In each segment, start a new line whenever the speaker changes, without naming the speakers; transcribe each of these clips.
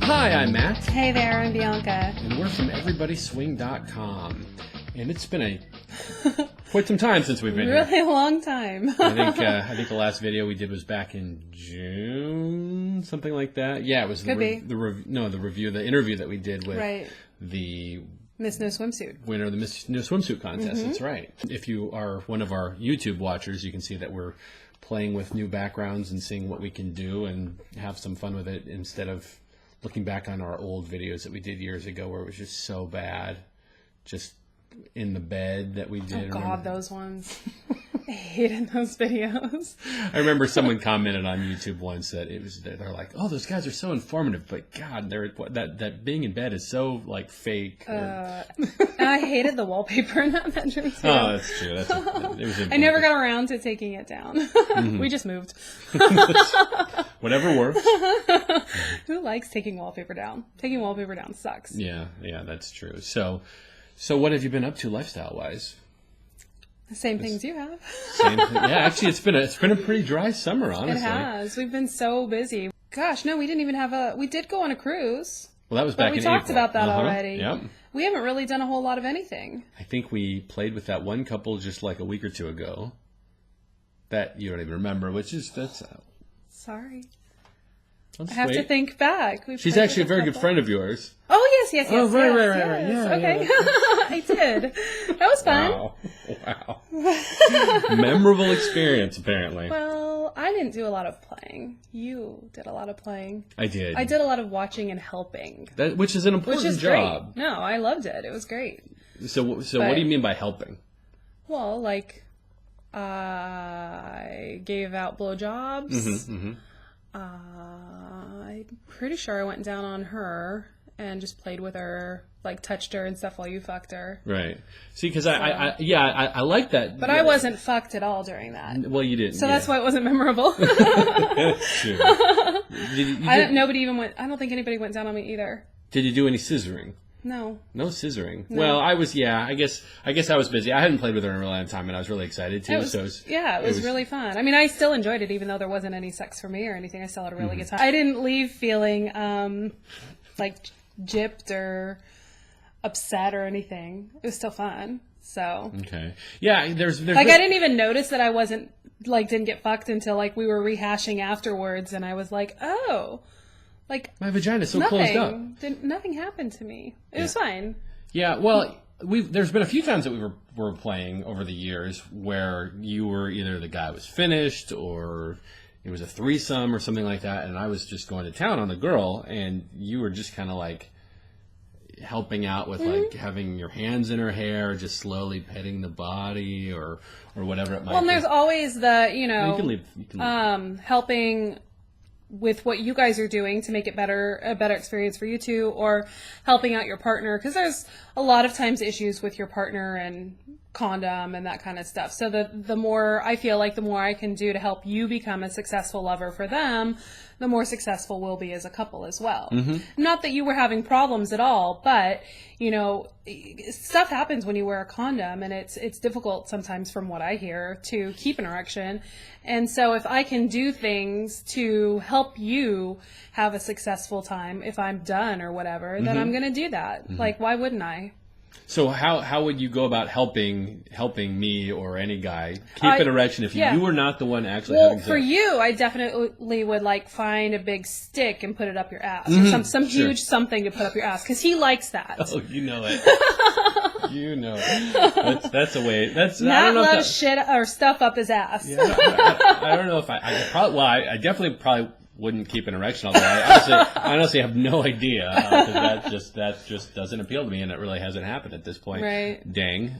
Hi, I'm Matt.
Hey there, I'm Bianca.
And we're from EverybodySwing.com. And it's been quite some time since we've been here.
Really long time.
I think the last video we did was back in June, something like that. Yeah, it was the interview that we did with the
Miss No Swimsuit
winner of the Miss No Swimsuit contest. That's right. If you are one of our YouTube watchers, you can see that we're playing with new backgrounds and seeing what we can do and have some fun with it instead of looking back on our old videos that we did years ago where it was just so bad. Just in the bed that we did.
Oh God, those ones. I hated those videos.
I remember someone commented on YouTube once that they're like, "Oh, those guys are so informative," but God, that being in bed is so like fake.
I hated the wallpaper in that bedroom too.
Oh, that's true.
I never got around to taking it down. Mm-hmm. We just moved.
Whatever works.
Who likes taking wallpaper down? Taking wallpaper down sucks.
Yeah, that's true. So what have you been up to lifestyle-wise?
The same things you have.
Same thing. Yeah, actually, it's been a pretty dry summer, honestly.
It has. We've been so busy. Gosh, no, we didn't even have we did go on a cruise.
Well, that was back in April.
We talked about that already.
Yep.
We haven't really done a whole lot of anything.
I think we played with that one couple just like a week or two ago. That you don't even remember, that's...
Sorry. I have to think back.
She's actually a very good friend of yours.
Oh, yes.
Oh, right.
Yeah, okay. Yeah. I did. That was fun.
Wow. Memorable experience, apparently.
Well, I didn't do a lot of playing. You did a lot of playing.
I did.
I did a lot of watching and helping.
Which is an important job.
Great. No, I loved it. It was great.
So what do you mean by helping?
Well, like, I gave out blowjobs. Mm-hmm. I'm pretty sure I went down on her and just played with her, like touched her and stuff while you fucked her. Right. See, because I like that.
But
I wasn't fucked at all during that.
Well, you didn't.
So that's why it wasn't memorable.
That's true.
I don't think anybody went down on me either.
Did you do any scissoring?
No.
No scissoring. No. Well, I guess I was busy. I hadn't played with her in a really long time, and I was really excied to.
It was really fun. I mean, I still enjoyed it, even though there wasn't any sex for me or anything. I still had a really good time. I didn't leave feeling like gypped or upset or anything. It was still fun. So
okay, yeah. There's
I didn't even notice that I wasn't didn't get fucked until like we were rehashing afterwards, and I was like, oh. Like
my vagina's so closed up.
Nothing happened to me. It was fine.
Yeah, well, there's been a few times that we were playing over the years where you were either the guy was finished or it was a threesome or something like that, and I was just going to town on the girl, and you were just kind of like helping out with like having your hands in her hair, just slowly petting the body or whatever it might be.
Well, and there's always the you can
leave.
Helping with what you guys are doing to make it a better experience for you two, or helping out your partner, because there's a lot of times issues with your partner and condom and that kind of stuff. So the more I feel like the more I can do to help you become a successful lover for them, the more successful we'll be as a couple as well. Mm-hmm. Not that you were having problems at all, but stuff happens when you wear a condom, and it's difficult sometimes, from what I hear, to keep an erection. And so if I can do things to help you have a successful time, if I'm done or whatever, then I'm going to do that. Mm-hmm. Like, why wouldn't I?
So how would you go about helping me or any guy keep an erection if you were not the one actually having sex?
Well, for you, I definitely would find a big stick and put it up your ass, or some huge something to put up your ass, because he likes that.
Oh, you know it. You know it. That's a way.
Not love shit or stuff up his ass.
Yeah, I don't know if I definitely probably wouldn't keep an erection, although I honestly have no idea, because that just doesn't appeal to me, and it really hasn't happened at this point.
Right.
Dang.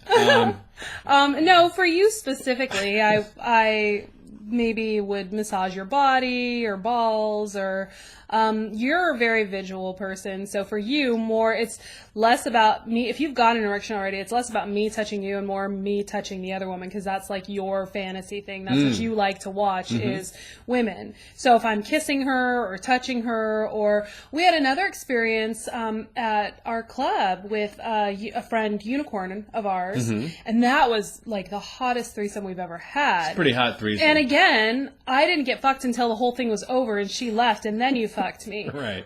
No, for you specifically, I maybe would massage your body or balls, or you're a very visual person, so for you, it's less about me. If you've got an erection already, it's less about me touching you and more me touching the other woman, because that's like your fantasy thing. That's what you like to watch, is women. So if I'm kissing her or touching her, or we had another experience at our club with a friend, Unicorn of ours, and that was like the hottest threesome we've ever had.
It's pretty hot threesome.
And again, again, I didn't get fucked until the whole thing was over and she left, and then you fucked me.
Right.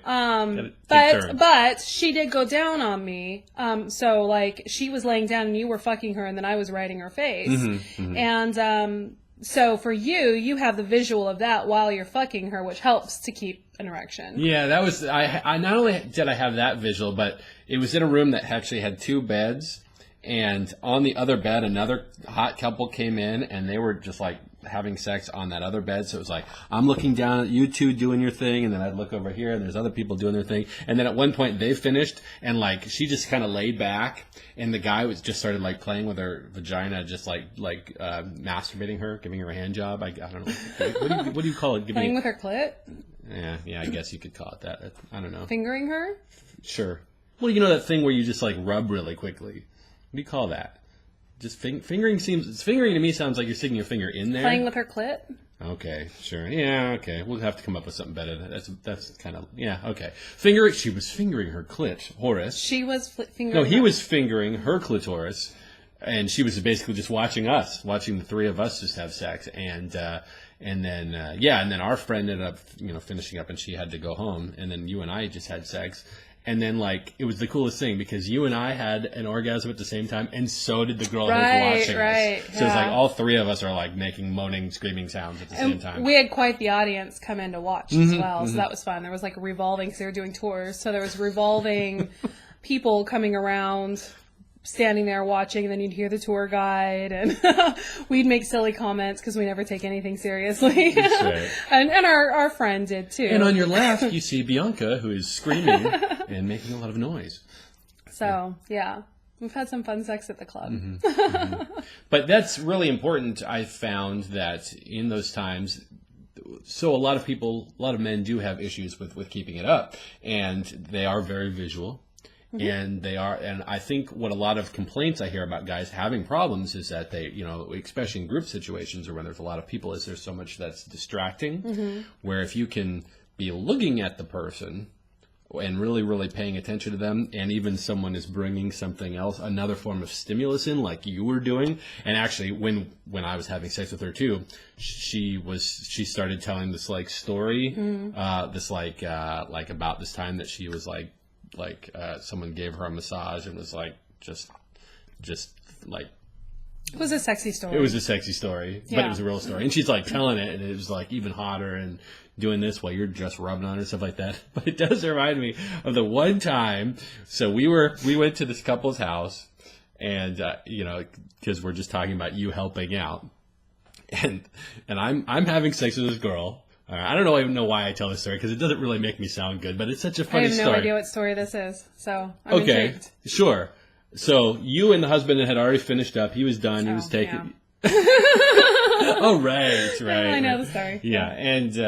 But she did go down on me. So like she was laying down and you were fucking her, and then I was riding her face. And so for you have the visual of that while you're fucking her, which helps to keep an erection.
Yeah, that was I not only did I have that visual, but it was in a room that actually had 2 beds, and on the other bed another hot couple came in, and they were just like having sex on that other bed. So it was like I'm looking down at you two doing your thing, and then I'd look over here and there's other people doing their thing, and then at one point they finished, and like she just kind of laid back, and the guy was just started like playing with her vagina, just like masturbating her, giving her a hand job. I don't know what do you call it?
Playing with her clit?
Yeah, I guess you could call it that. I don't know.
Fingering her?
Sure. Well, you know that thing where you just like rub really quickly. What do you call that? Just fingering to me sounds like you're sticking your finger in there.
Playing with her clit?
Okay, sure. Yeah, okay. We'll have to come up with something better. That's kind of, yeah, okay. She was fingering her clit, Horace.
She was fingering
No, he was fingering her clitoris, and she was basically just watching the 3 of us just have sex, and then our friend ended up, finishing up, and she had to go home, and then you and I just had sex. And then, like, it was the coolest thing because you and I had an orgasm at the same time, and so did the girl who was watching us. So it's like all 3 of us are, like, making moaning, screaming sounds at the same time.
We had quite the audience come in to watch as well, so that was fun. There was, like, a revolving, because they were doing tours, so there was revolving people coming around, standing there watching, and then you'd hear the tour guide, and we'd make silly comments because we never take anything seriously.
That's right.
and our friend did too.
And on your left, you see Bianca, who is screaming and making a lot of noise.
So, yeah. We've had some fun sex at the club.
But that's really important. I found that in those times, so a lot of men do have issues with keeping it up, and they are very visual. And I think what a lot of complaints I hear about guys having problems is that they, especially in group situations or when there's a lot of people, is there's so much that's distracting, where if you can be looking at the person and really, really paying attention to them, and even someone is bringing something else, another form of stimulus in, like you were doing. And actually, when I was having sex with her too, she started telling this like story, this like about this time that she was like someone gave her a massage and was like just like
it was a sexy story.
It was a sexy story, but it was a real story. And she's like telling it, and it was like even hotter and doing this while you're just rubbing on her and stuff like that. But it does remind me of the one time. So we went to this couple's house, and because we're just talking about you helping out, and I'm having sex with this girl. I don't even know why I tell this story because it doesn't really make me sound good, but it's such a funny story.
I have no idea what story this is, so I'm intrigued.
Sure. So you and the husband had already finished up. He was done. He was taking. Yeah. Oh, right.
I know the story.
Yeah, and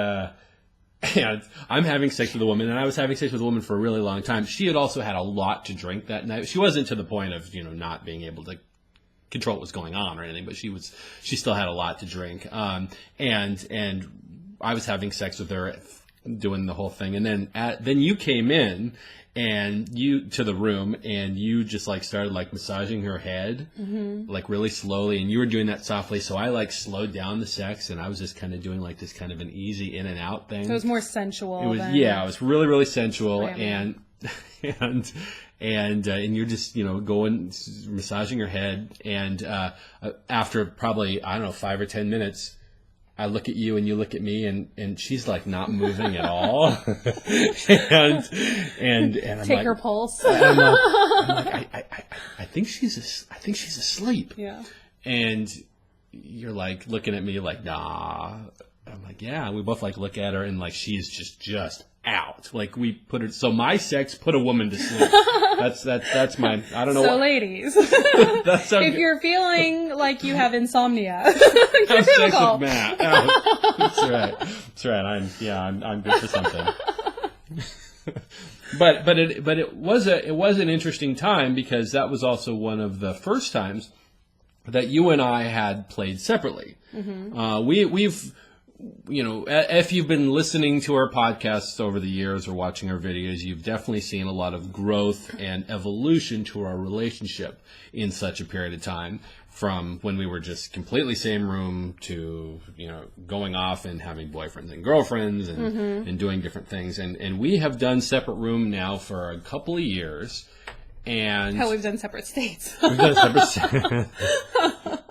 I'm having sex with a woman, and I was having sex with a woman for a really long time. She had also had a lot to drink that night. She wasn't to the point of not being able to control what was going on or anything, but she still had a lot to drink. And I was having sex with her, doing the whole thing, and then you came in and to the room, and you just like started like massaging her head, like really slowly, and you were doing that softly. So I like slowed down the sex, and I was just kind of doing like this kind of an easy in and out thing.
So it was more sensual.
It was it was really, really sensual, and you're just going massaging her head, and after probably 5 or 10 minutes. I look at you and you look at me, and she's like not moving at all. and I'm
take her pulse.
I'm like, I think she's asleep.
Yeah.
And you're like looking at me like, nah. I'm like, yeah. We both like look at her, and like she's just out. Like we put her. So my sex put a woman to sleep. That's my. I don't know.
So ladies, if you're feeling like you have insomnia,
have sex with Matt. Oh, that's right. That's right. I'm good for something. But it was an interesting time because that was also one of the first times that you and I had played separately. if you've been listening to our podcasts over the years or watching our videos, you've definitely seen a lot of growth and evolution to our relationship in such a period of time, from when we were just completely same room to, going off and having boyfriends and girlfriends and doing different things. And we have done separate room now for a couple of years. And
hell, we've done separate states.
We've done separate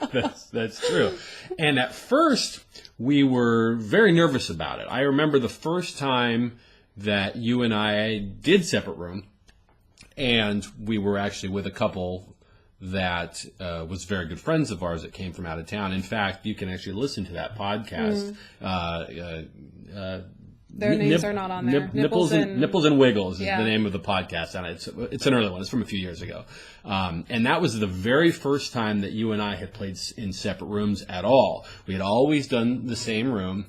states. That's true. And at first, we were very nervous about it. I remember the first time that you and I did separate room, and we were actually with a couple that was very good friends of ours that came from out of town. In fact, you can actually listen to that podcast.
Their names are not on there.
Nipples and Wiggles is the name of the podcast, and it's an early one. It's from a few years ago, and that was the very first time that you and I had played in separate rooms at all. We had always done the same room.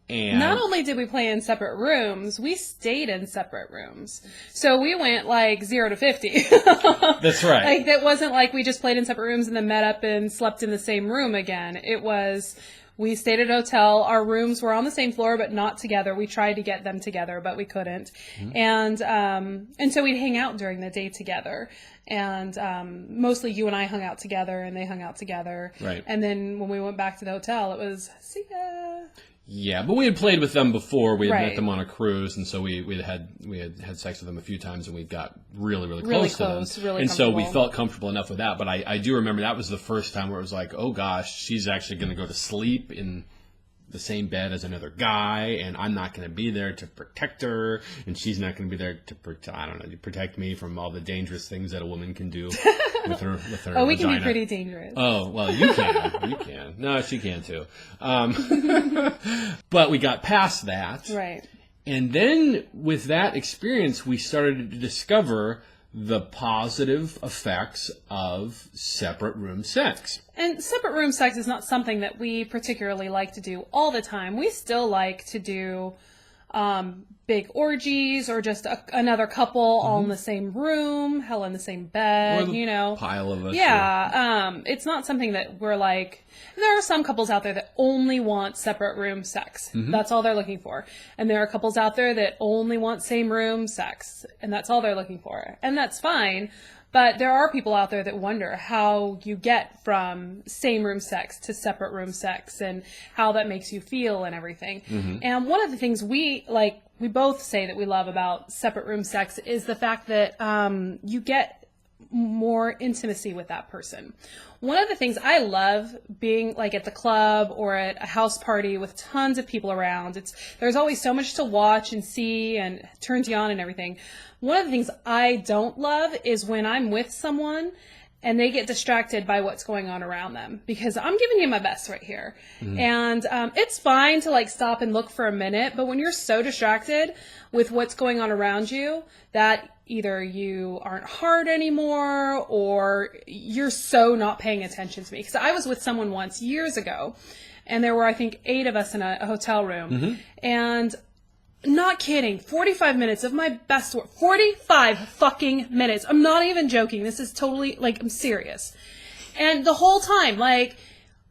And
not only did we play in separate rooms, we stayed in separate rooms. So we went like 0 to 50.
That's right.
Like, that wasn't like we just played in separate rooms and then met up and slept in the same room again. It was, we stayed at a hotel. Our rooms were on the same floor, but not together. We tried to get them together, but we couldn't. Mm-hmm. And so we'd hang out during the day together. And mostly you and I hung out together, and they hung out together.
Right.
And then when we went back to the hotel, it was, see ya.
Yeah, but we had played with them before. We had
Right.
met them on a cruise, and so we had sex with them a few times, and we got really close to them.
Really
and so we
comfortable.
felt comfortable enough with that. But I do remember that was the first time where it was like, oh gosh, she's actually going to go to sleep in the same bed as another guy, and I'm not going to be there to protect her, and she's not going to be there to protect me from all the dangerous things that a woman can do with her
Oh, we
vagina.
can be pretty dangerous.
Oh, well, you can. You can. No, she can too. But we got past that.
Right.
And then with that experience, we started to discover the positive effects of separate room sex.
And separate room sex is not something that we particularly like to do all the time. We still like to do big orgies, or just another couple all in the same room, hell, in the same bed,
Pile of us.
Yeah. It's not something that we're like, there are some couples out there that only want separate room sex. Mm-hmm. That's all they're looking for. And there are couples out there that only want same room sex, and that's all they're looking for. And that's fine. But there are people out there that wonder how you get from same room sex to separate room sex, and how that makes you feel and everything. Mm-hmm. And one of the things we both say that we love about separate room sex is the fact that you get more intimacy with that person. One of the things I love being like at the club or at a house party with tons of people around, there's always so much to watch and see and turns you on and everything. One of the things I don't love is when I'm with someone and they get distracted by what's going on around them, because I'm giving you my best right here. Mm-hmm. And it's fine to like stop and look for a minute, but when you're so distracted with what's going on around you that either you aren't hard anymore or you're so not paying attention to me. Because I was with someone once years ago, and there were, I think, 8 of us in a hotel room. Mm-hmm. And not kidding, 45 minutes of my best work. 45 fucking minutes. I'm not even joking. This is totally, I'm serious. And the whole time, I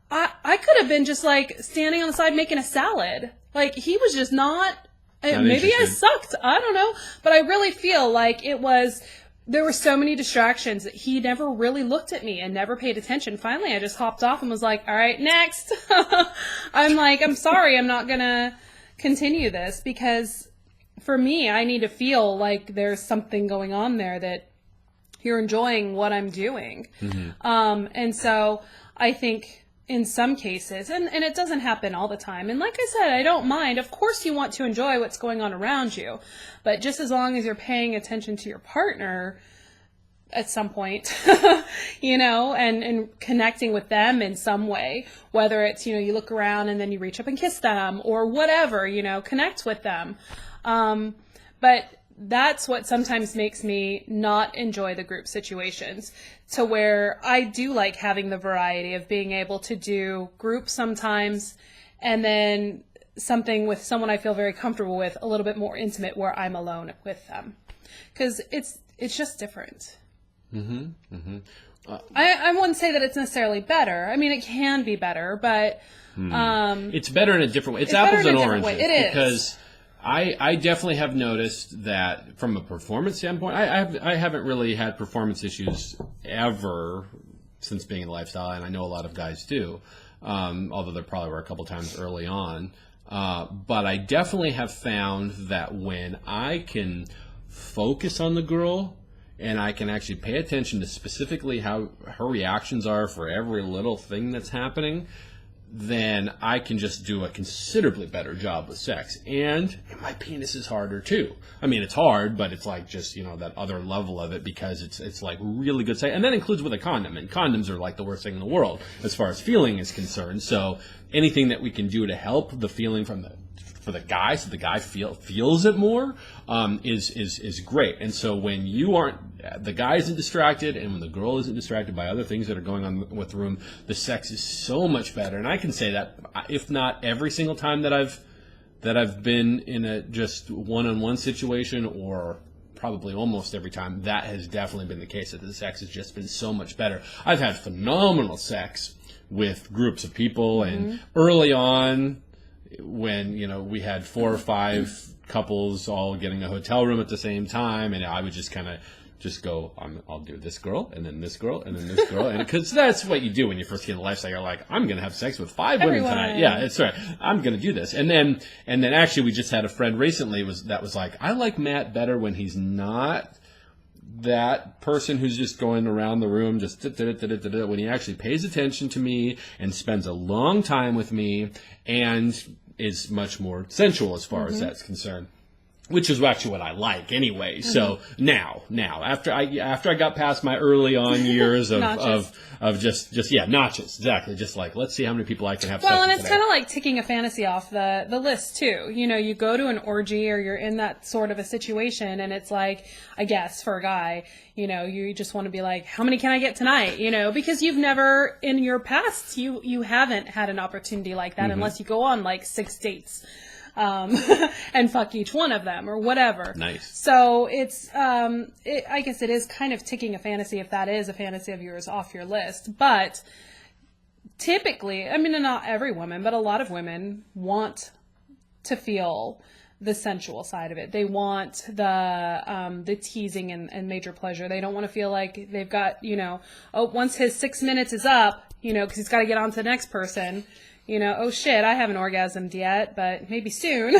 could have been just, standing on the side making a salad. He was just not maybe I sucked. I don't know. But I really feel like there were so many distractions that he never really looked at me and never paid attention. Finally, I just hopped off and was like, all right, next. I'm sorry, I'm not going to continue this, because for me, I need to feel like there's something going on there, that you're enjoying what I'm doing. Mm-hmm. And so I think in some cases, and it doesn't happen all the time, and like I said, I don't mind. Of course you want to enjoy what's going on around you, but just as long as you're paying attention to your partner at some point, and connecting with them in some way, whether it's, you look around and then you reach up and kiss them or whatever, connect with them. But that's what sometimes makes me not enjoy the group situations, to where I do like having the variety of being able to do groups sometimes, and then something with someone I feel very comfortable with, a little bit more intimate, where I'm alone with them. Because it's just different.
Mm-hmm. Mm-hmm.
I wouldn't say that it's necessarily better. I mean, it can be better, but
it's better in a different way. It's
better
apples
in
and
a different
oranges.
way. It is.
Because I definitely have noticed that from a performance standpoint, I haven't really had performance issues ever since being in lifestyle, and I know a lot of guys do, although there probably were a couple times early on. But I definitely have found that when I can focus on the girl and I can actually pay attention to specifically how her reactions are for every little thing that's happening, then I can just do a considerably better job with sex. And my penis is harder too. I mean, it's hard, but it's like just, that other level of it because it's like really good sex. And that includes with a condom. And condoms are like the worst thing in the world as far as feeling is concerned. So anything that we can do to help the feeling for the guy, so the guy feels it more, is great. And so when the guy isn't distracted, and when the girl isn't distracted by other things that are going on with the room, the sex is so much better. And I can say that, if not every single time that I've been in a just one-on-one situation, or probably almost every time, that has definitely been the case, that the sex has just been so much better. I've had phenomenal sex with groups of people, and early on, when we had 4 or 5 couples all getting a hotel room at the same time, and I would just kind of go, I'll do this girl, and then this girl, and then this girl, and because that's what you do when you first get in the lifestyle. You're like, I'm going to have sex with 5 women tonight. Yeah, that's right. I'm going to do this, and then actually we just had a friend recently that was like, I like Matt better when he's not that person who's just going around the room just when he actually pays attention to me and spends a long time with me and is much more sensual as far as that's concerned, which is actually what I like anyway. So now after I got past my early on years of just notches, exactly, just like, let's see how many people I can have sex with.
Well, and it's kind of like ticking a fantasy off the list too. You go to an orgy, or you're in that sort of a situation, and it's like, I guess for a guy, you just want to be like, how many can I get tonight? Because you've never, in your past, you haven't had an opportunity like that unless you go on like 6 dates. And fuck each one of them or whatever.
Nice.
So it's, I guess it is kind of ticking a fantasy, if that is a fantasy of yours, off your list. But typically, I mean, not every woman, but a lot of women want to feel the sensual side of it. They want the teasing and major pleasure. They don't want to feel like they've got, once his 6 minutes is up, because he's got to get on to the next person. Oh shit, I haven't orgasmed yet, but maybe soon,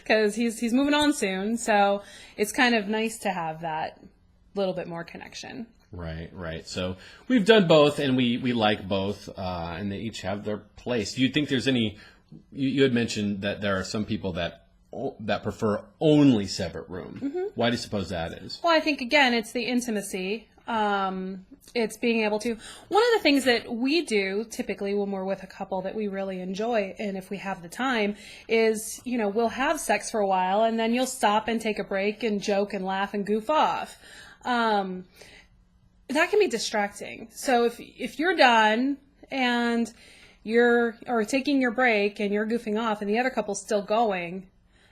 because he's moving on soon. So it's kind of nice to have that little bit more connection.
Right. So we've done both, and we like both, and they each have their place. Do you think there's any? You had mentioned that there are some people that prefer only separate room. Why do you suppose that is? Well,
I think again, it's the intimacy. It's being able to, one of the things that we do typically when we're with a couple that we really enjoy, and if we have the time, is, we'll have sex for a while, and then you'll stop and take a break and joke and laugh and goof off. That can be distracting. So if you're done and or taking your break and you're goofing off and the other couple's still going,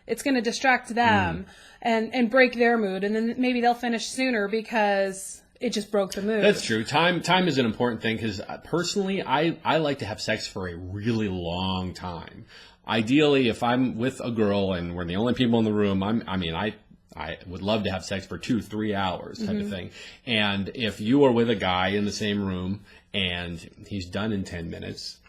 it's going to distract them and break their mood, and then maybe they'll finish sooner because it just broke the mood.
That's true. Time is an important thing, because personally, I like to have sex for a really long time. Ideally, if I'm with a girl and we're the only people in the room, I would love to have sex for 2-3 hours type of thing. And if you are with a guy in the same room and he's done in 10 minutes,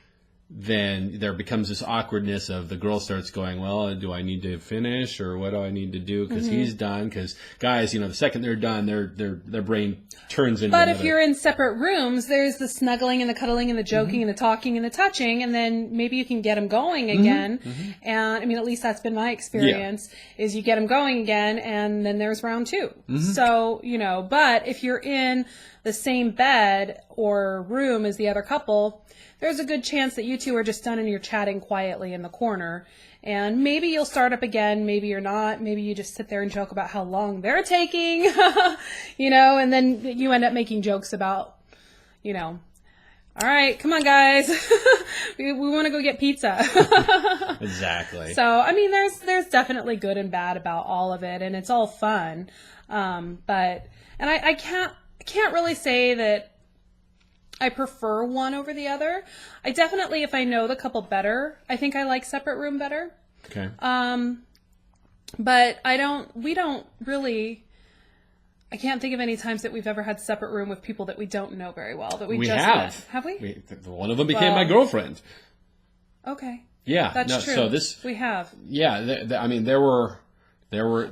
then there becomes this awkwardness of the girl starts going, well, do I need to finish, or what do I need to do? Because he's done. Because guys, the second they're done, their brain turns into.
But if you're in separate rooms, there's the snuggling and the cuddling and the joking and the talking and the touching, and then maybe you can get them going again. And at least that's been my experience. Is you get them going again, and then there's round 2. So but if you're in the same bed or room as the other couple, there's a good chance that you two are just done and you're chatting quietly in the corner. And maybe you'll start up again, maybe you're not. Maybe you just sit there and joke about how long they're taking, and then you end up making jokes about, all right, come on, guys. we want to go get pizza.
Exactly.
So, there's definitely good and bad about all of it, and it's all fun. I can't really say that I prefer one over the other. I definitely, if I know the couple better, I think I like separate room better.
Okay.
But we don't really, I can't think of any times that we've ever had separate room with people that we don't know very well, that we just met. Have we?
One of them became my girlfriend.
Okay.
Yeah.
That's true.
So this,
we have.
Yeah. I mean, there
we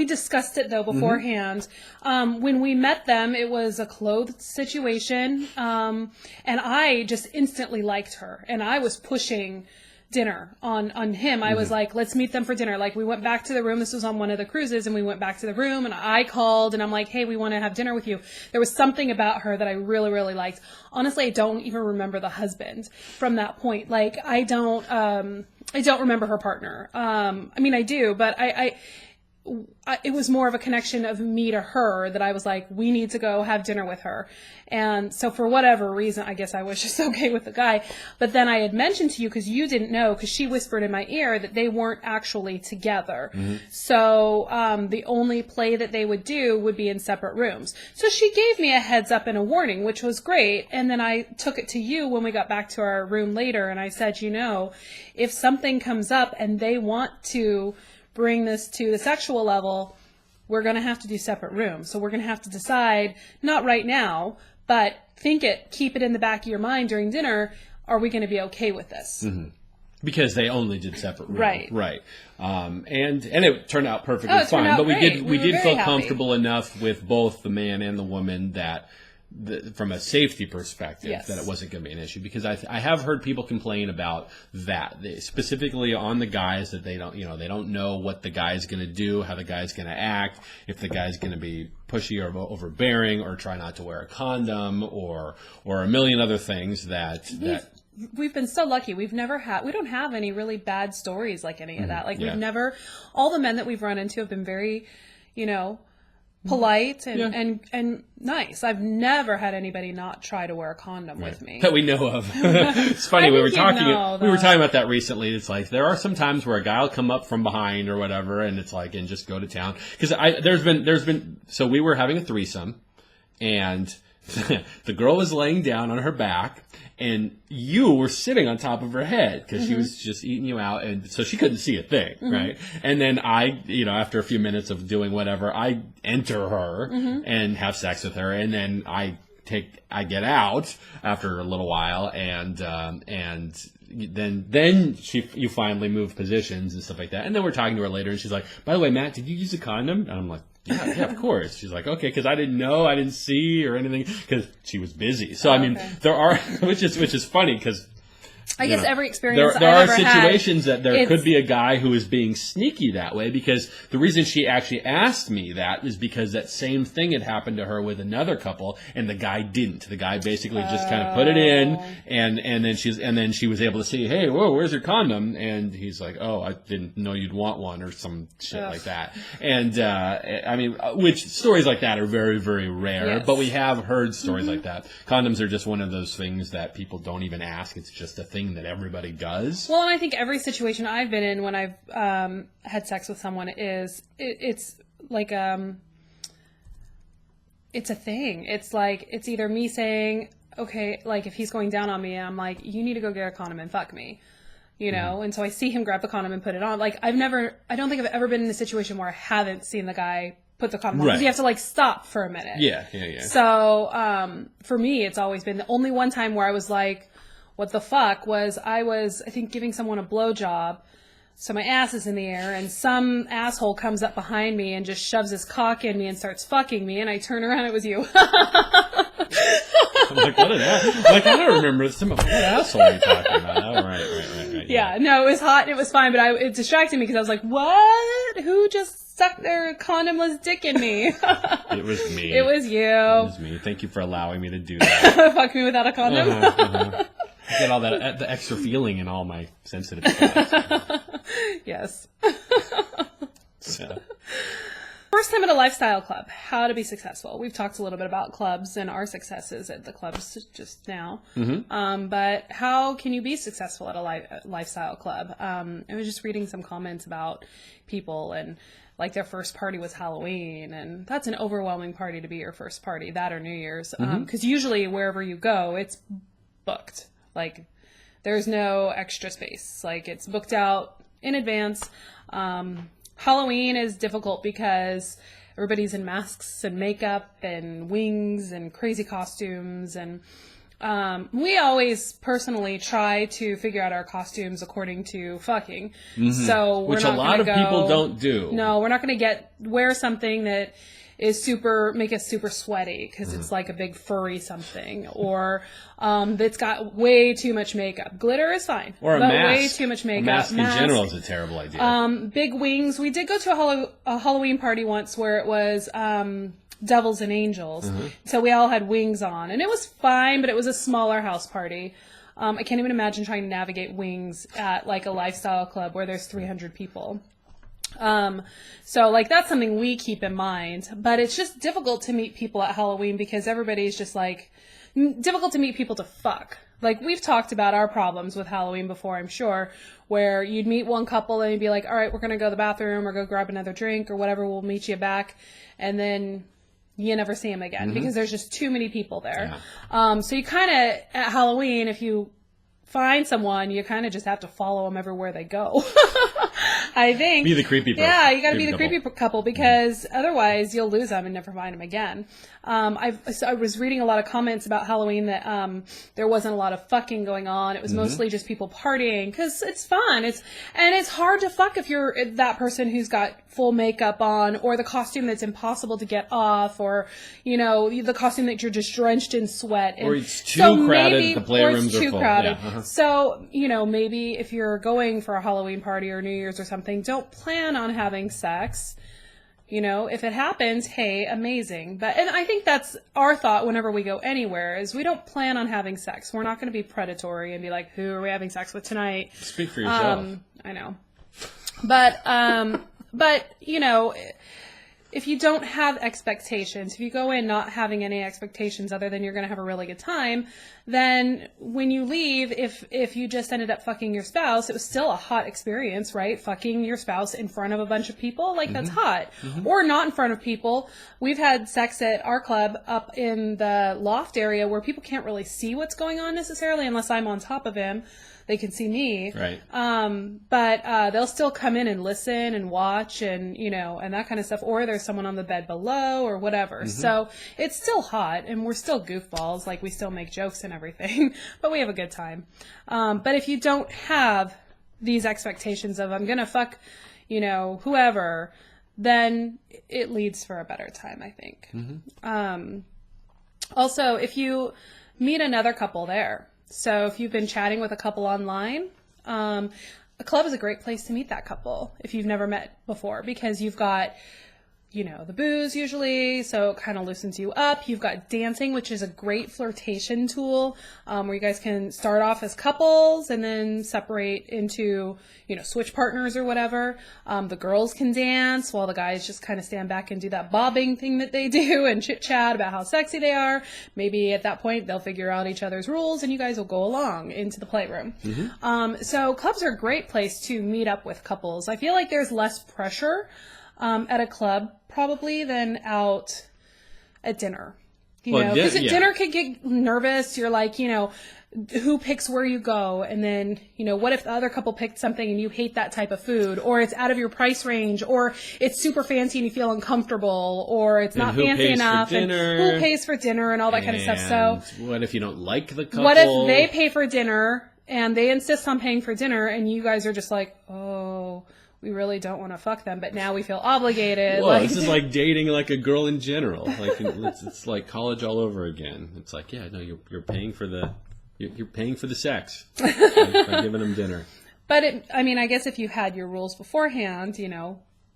discussed it though beforehand. When we met them, it was a clothed situation. And I just instantly liked her, and I was pushing dinner on him. I was like, let's meet them for dinner. Like, we went back to the room. This was on one of the cruises, and we went back to the room, and I called, and I'm like, hey, we want to have dinner with you. There was something about her that I really, really liked. Honestly, I don't even remember the husband from that point. Like, I don't remember her partner. I mean, I do, but it was more of a connection of me to her that I was like, we need to go have dinner with her. And so for whatever reason, I guess I was just okay with the guy. But then I had mentioned to you, because you didn't know, because she whispered in my ear that they weren't actually together. So the only play that they would do would be in separate rooms. So she gave me a heads up and a warning, which was great. And then I took it to you when we got back to our room later, and I said, if something comes up and they want to bring this to the sexual level, we're going to have to do separate rooms. So we're going to have to decide, not right now, but keep it in the back of your mind during dinner. Are we going to be okay with this?
Because they only did separate rooms.
Right.
And it turned out perfectly fine. But we did feel comfortable enough with both the man and the woman that from a safety perspective, that it wasn't going to be an issue, because I have heard people complain about that, specifically on the guys, that they don't know what the guy's going to do, how the guy's going to act, if the guy's going to be pushy or overbearing, or try not to wear a condom, or a million other things that
we've been so lucky. We don't have any really bad stories like any of that. Like, we've never, all the men that we've run into have been very, polite and nice. I've never had anybody not try to wear a condom with me
that we know of. It's funny, we were talking about that recently. It's like, there are some times where a guy will come up from behind or whatever, and it's like, and just go to town. Because there's been so we were having a threesome, and the girl was laying down on her back, and you were sitting on top of her head, because she was just eating you out, and so she couldn't see a thing, right? And then I, after a few minutes of doing whatever, I enter her and have sex with her, and then I get out after a little while, and then you finally move positions and stuff like that. And then we're talking to her later, and she's like, by the way, Matt, did you use a condom? And I'm like, yeah, of course. She's like, okay, because I didn't see or anything, because she was busy. So, I mean, there are, which is funny, because
I guess every experience
there are situations that there could be a guy who is being sneaky that way, because the reason she actually asked me that is because that same thing had happened to her with another couple, and the guy didn't. The guy basically just kind of put it in, and then she was able to see, hey, whoa, where's your condom? And he's like, oh, I didn't know you'd want one, or some shit like that. And I mean, which stories like that are very, very rare, but we have heard stories like that. Condoms are just one of those things that people don't even ask. It's just a thing that everybody does.
Well, and I think every situation I've been in when I've had sex with someone it's like it's a thing. It's like, it's either me saying, okay, like if he's going down on me, I'm like, you need to go get a condom and fuck me, and so I see him grab the condom and put it on. Like, I don't think I've ever been in a situation where I haven't seen the guy put the condom on, because you have to like stop for a minute. Yeah. So for me, it's always been, the only one time where I was like, what the fuck, was I think giving someone a blowjob, so my ass is in the air, and some asshole comes up behind me and just shoves his cock in me and starts fucking me, and I turn around, it was you.
I'm like, what an ass? Like, I don't remember what asshole are you talking about? Oh, right.
Yeah, no, it was hot and it was fine, but it distracted me, because I was like, what? Who just stuck their condomless dick in me?
It was me.
It was you.
It was me. Thank you for allowing me to do that.
Fuck me without a condom?
I get all that, the extra feeling in all my sensitive spots.
Yes.
So.
First first time at a lifestyle club, how to be successful. We've talked a little bit about clubs and our successes at the clubs just now. But how can you be successful at a lifestyle club? I was just reading some comments about people and like their first party was Halloween, and that's an overwhelming party to be your first party, that or New Year's. Because usually wherever you go, it's booked. Like there's no extra space. Like it's booked out in advance. Halloween is difficult because everybody's in masks and makeup and wings and crazy costumes. And we always personally try to figure out our costumes according to fucking. So we're
Which
not
a lot of
gonna
people don't do.
No, we're not going to wear something that is make us super sweaty because it's like a big furry something, or that's got way too much makeup. Glitter is fine,
or a
but
mask.
Way too much makeup.
A mask in general is a terrible idea.
Big wings. We did go to a Halloween party once where it was devils and angels, so we all had wings on, and it was fine, but it was a smaller house party. I can't even imagine trying to navigate wings at like a lifestyle club where there's 300 people. So like that's something we keep in mind, but it's just difficult to meet people at Halloween because everybody's just like difficult to meet people to fuck. Like we've talked about our problems with Halloween before, I'm sure, where you'd meet one couple and you'd be like, all right, we're going to go to the bathroom or go grab another drink or whatever. We'll meet you back. And then you never see them again because there's just too many people there. Yeah. So you kind of at Halloween, if you find someone, you kind of just have to follow them everywhere they go. I think.
Be the creepy person.
Yeah, you got to be the creepy couple because otherwise you'll lose them and never find them again. I was reading a lot of comments about Halloween that there wasn't a lot of fucking going on. It was mostly just people partying because it's fun. It's hard to fuck if you're that person who's got full makeup on, or the costume that's impossible to get off, or the costume that you're just drenched in sweat.
Or it's too crowded. The playrooms are full.
Crowded.
Yeah,
So maybe if you're going for a Halloween party or New Year's or something, don't plan on having sex. If it happens, hey, amazing. And I think that's our thought whenever we go anywhere is we don't plan on having sex. We're not going to be predatory and be like, who are we having sex with tonight?
Speak for yourself.
I know. But if you don't have expectations, if you go in not having any expectations other than you're going to have a really good time, then when you leave, if you just ended up fucking your spouse, it was still a hot experience, right? Fucking your spouse in front of a bunch of people, like that's hot. Or not in front of people. We've had sex at our club up in the loft area where people can't really see what's going on necessarily unless I'm on top of him. They can see me.
Right.
But they'll still come in and listen and watch and, and that kind of stuff. Or there's someone on the bed below or whatever. So it's still hot and we're still goofballs. Like we still make jokes and everything, but we have a good time. But if you don't have these expectations of I'm going to fuck, whoever, then it leads for a better time, I think. Also, if you meet another couple there, so if you've been chatting with a couple online, a club is a great place to meet that couple if you've never met before because you've got, the booze usually, so it kind of loosens you up. You've got dancing, which is a great flirtation tool where you guys can start off as couples and then separate into, switch partners or whatever. The girls can dance while the guys just kind of stand back and do that bobbing thing that they do and chit chat about how sexy they are. Maybe at that point they'll figure out each other's rules and you guys will go along into the playroom. So clubs are a great place to meet up with couples. I feel like there's less pressure at a club probably than out at dinner, because at dinner could get nervous. You're like, who picks where you go? And then, what if the other couple picked something and you hate that type of food, or it's out of your price range, or it's super fancy and you feel uncomfortable, or it's not fancy enough, and who pays for dinner and all that kind of stuff. So
what if you don't like the couple?
What if they pay for dinner and they insist on paying for dinner and you guys are just like, oh, we really don't want to fuck them, but now we feel obligated.
Well, this is like dating like a girl in general. Like it's like college all over again. It's like, yeah, no, you're paying for the sex by giving them dinner.
But I guess if you had your rules beforehand,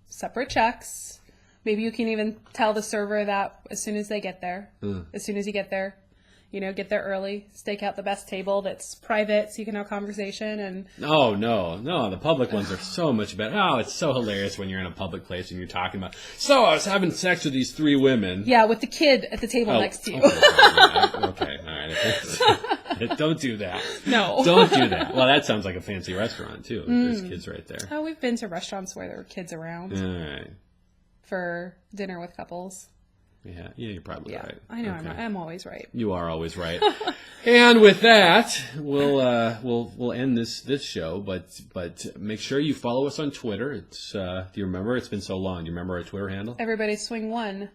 separate checks. Maybe you can even tell the server that as soon as they get there, as soon as you get there, Get there early, stake out the best table that's private so you can have conversation. And
Oh, no, the public ones are so much better. Oh, it's so hilarious when you're in a public place and you're talking about, so I was having sex with these 3 women.
yeah, with the kid at the table next to you.
Okay, all right. Don't do that.
No.
Don't do that. Well, that sounds like a fancy restaurant, too. There's kids right there.
Oh, we've been to restaurants where there were kids around
All right.
for dinner with couples.
Yeah, you're probably right.
I know.
Okay.
I'm always right.
You are always right. And with that, we'll end this show. But make sure you follow us on Twitter. It's do you remember? It's been so long. Do you remember our Twitter handle?
Everybody swing 1.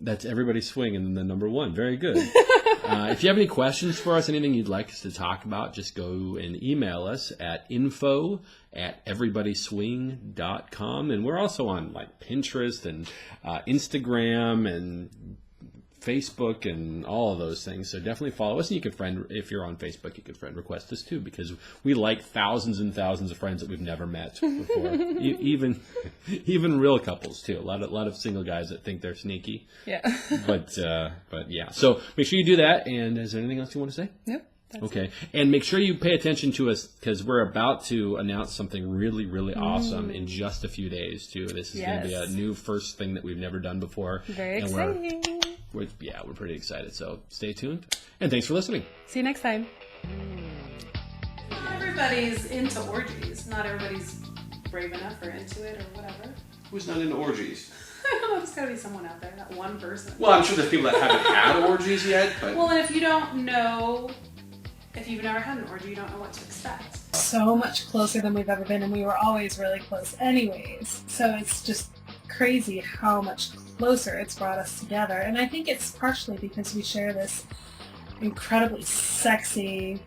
That's Everybody Swing and then the number 1. Very good. If you have any questions for us, anything you'd like us to talk about, just go and email us at info@everybodyswing.com. And we're also on Pinterest and Instagram and Facebook and all of those things. So definitely follow us. And you can if you're on Facebook, you can friend request us too, because we like thousands and thousands of friends that we've never met before. Even real couples too. A lot of single guys that think they're sneaky.
Yeah.
But yeah. So make sure you do that. And is there anything else you want to say?
Nope.
Okay. And make sure you pay attention to us, because we're about to announce something really, really awesome in just a few days too. This is going to be a new first thing that we've never done before.
Very exciting.
We're pretty excited. So stay tuned. And thanks for listening.
See you next time. Not everybody's into orgies. Not everybody's brave enough or into it or whatever.
Who's not into orgies?
I don't know. There's got to be someone out there. That one person.
Well, I'm sure there's people that haven't had orgies yet. But
well, and if you don't know, if you've never had an orgy, you don't know what to expect. So much closer than we've ever been, and we were always really close anyways. So it's just crazy how much closer it's brought us together. And I think it's partially because we share this incredibly sexy,